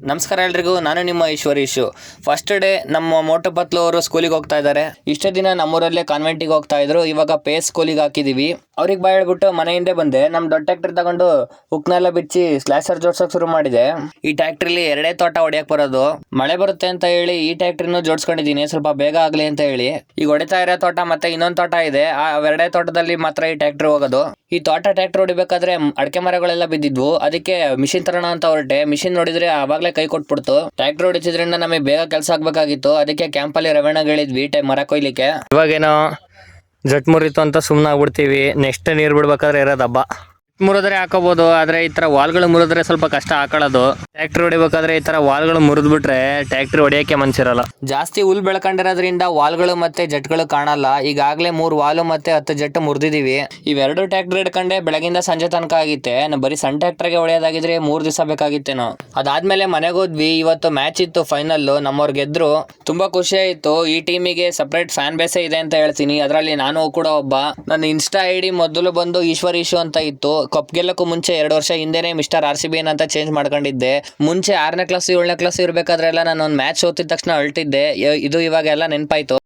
ನಮಸ್ಕಾರ ಎಲ್ರಿಗೂ, ನಾನು ನಿಮ್ಮ ಈಶ್ವರೀಶು. ಫಸ್ಟ್ ಡೇ ನಮ್ಮ ಮೋಟು ಪತ್ಲು ಅವರು ಸ್ಕೂಲಿಗೆ ಹೋಗ್ತಾ ಇದ್ದಾರೆ. ಇಷ್ಟೇ ದಿನ ನಮ್ಮೂರಲ್ಲೇ ಕಾನ್ವೆಂಟಿಗೆ ಹೋಗ್ತಾ ಇದ್ರು. ಇವಾಗ ಪೇಸ್ ಸ್ಕೂಲಿಗೆ ಹಾಕಿದೀವಿ. ಅವ್ರಿಗೆ ಬಾಯ್ ಹೇಳ್ಬಿಟ್ಟು ಮನೆ ಹಿಂದೆ ಬಂದೆ. ನಮ್ಮ ದೊಡ್ಡ ಟ್ರ್ಯಾಕ್ಟರ್ ತಗೊಂಡು ಹುಕ್ನೆಲ್ಲ ಬಿಚ್ಚಿ ಸ್ಲಾಶರ್ ಜೋಡ್ಸೋಕೆ ಶುರು ಮಾಡಿದೆ. ಈ ಟ್ರ್ಯಾಕ್ಟ್ರಲ್ಲಿ ಎರಡೇ ತೋಟ ಹೊಡೆಯಕ್ಕೆ ಬರೋದು. ಮಳೆ ಬರುತ್ತೆ ಅಂತ ಹೇಳಿ ಈ ಟ್ರ್ಯಾಕ್ಟ್ರಿನೂ ಜೋಡಿಸ್ಕೊಂಡಿದ್ದೀನಿ, ಸ್ವಲ್ಪ ಬೇಗ ಆಗಲಿ ಅಂತ ಹೇಳಿ. ಈಗ ಹೊಡಿತಾ ಇರೋ ತೋಟ ಮತ್ತೆ ಇನ್ನೊಂದು ತೋಟ ಇದೆ, ಆ ಎರಡೇ ತೋಟದಲ್ಲಿ ಮಾತ್ರ ಈ ಟ್ರ್ಯಾಕ್ಟರ್ ಹೋಗೋದು. ಈ ತೋಟ ಟ್ರ್ಯಾಕ್ಟರ್ ಹೊಡಿಬೇಕಾದ್ರೆ ಅಡಕೆ ಮರಗಳೆಲ್ಲ ಬಿದ್ದಿದ್ವು, ಅದಕ್ಕೆ ಮಿಷಿನ್ ತರೋಣ ಅಂತ ಹೊರಟೆ. ಮಿಷಿನ್ ನೋಡಿದ್ರೆ ಆವಾಗಲೇ ಕೈ ಕೊಟ್ಬಿಡ್ತು. ಟ್ರ್ಯಾಕ್ಟರ್ ಹೊಡಿಸಿದ್ರಿಂದ ನಮಗೆ ಬೇಗ ಕೆಲಸ ಆಗ್ಬೇಕಾಗಿತ್ತು, ಅದಕ್ಕೆ ಕ್ಯಾಂಪಲ್ಲಿ ರವಣ್ಣಗೆ ಹೇಳಿದ್ವಿ ಮರ ಕೊಯ್ಲಿಕ್ಕೆ. ಇವಾಗೇನೋ ಜಟ್ ಮುರಿತು ಅಂತ ಸುಮ್ಮನೆ ಆಗ್ಬಿಡ್ತೀವಿ. ನೆಕ್ಸ್ಟ್ ನೀರು ಬಿಡ್ಬೇಕಾದ್ರೆ ಇರೋದು ಹಬ್ಬ. ಮುರಿದ್ರೆ ಹಾಕೋಬಹುದು, ಆದ್ರೆ ಈ ತರ ವಾಲ್ಗಳು ಮುರಿದ್ರೆ ಸ್ವಲ್ಪ ಕಷ್ಟ ಹಾಕೊಳ್ಳೋದು. ಟ್ರ್ಯಾಕ್ಟರ್ ಹೊಡಿಬೇಕಾದ್ರೆ ಈ ತರ ವಾಲ್ಗಳು ಮುರಿದ್ಬಿಟ್ರೆ ಟ್ರ್ಯಾಕ್ಟರ್ ಹೊಡಿಯಕ್ಕೆ ಮನ್ಸಿರಲ್ಲ. ಜಾಸ್ತಿ ಹುಲ್ ಬೆಳ್ಕೊಂಡಿರೋದ್ರಿಂದ ವಾಲ್ಗಳು ಮತ್ತೆ ಜಟ್ಗಳು ಕಾಣಲ್ಲ. ಈಗಾಗಲೇ 3 ವಾಲು ಮತ್ತೆ 10 ಜಟ್ಟು ಮುರಿದಿದೀವಿ. ಇವೆರಡು ಟ್ರ್ಯಾಕ್ಟರ್ ಹಿಡ್ಕೊಂಡೆ ಬೆಳಗಿಂದ ಸಂಜೆ ತನಕ ಆಗಿತ್ತೆ. ಬರೀ ಸಣ್ಣ ಟ್ರ್ಯಾಕ್ಟರ್ಗೆ ಹೊಡೆಯೋದಾಗಿದ್ರೆ 3 ದಿವಸ ಬೇಕಾಗಿತ್ತೇನೋ. ಅದಾದ್ಮೇಲೆ ಮನೆಗೆ ಹೋದ್ವಿ. ಇವತ್ತು ಮ್ಯಾಚ್ ಇತ್ತು, ಫೈನಲ್. ನಮ್ಮವ್ರು ಗೆದ್ರು, ತುಂಬಾ ಖುಷಿ ಆಯ್ತು. ಈ ಟೀಮಿಗೆ ಸಪರೇಟ್ ಫ್ಯಾನ್ ಬೇಸೇ ಇದೆ ಅಂತ ಹೇಳ್ತೀನಿ. ಅದರಲ್ಲಿ ನಾನು ಕೂಡ ಒಬ್ಬ. ನನ್ನ ಇನ್ಸ್ಟಾ ಐಡಿ ಮೊದಲು ಬಂದು ಈಶ್ವರೀಶು ಅಂತ ಇತ್ತು. ಕಪ್ ಗೆಲ್ಲಕ್ಕೂ ಮುಂಚೆ 2 ವರ್ಷ ಹಿಂದೆನೆ ಮಿಸ್ಟರ್ RCB ಅಂತ ಚೇಂಜ್ ಮಾಡ್ಕೊಂಡಿದ್ದೆ. ಮುಂಚೆ 6ನೇ ಕ್ಲಾಸ್ 7ನೇ ಕ್ಲಾಸ್ ಇರ್ಬೇಕಾದ್ರೆಲ್ಲ ನಾನು ಒಂದು ಮ್ಯಾಚ್ ಸೋತಿದ ತಕ್ಷಣ ಅಳ್ತಿದ್ದೆ. ಇದು ಇವಾಗ ಎಲ್ಲ ನೆನಪಾಯ್ತು.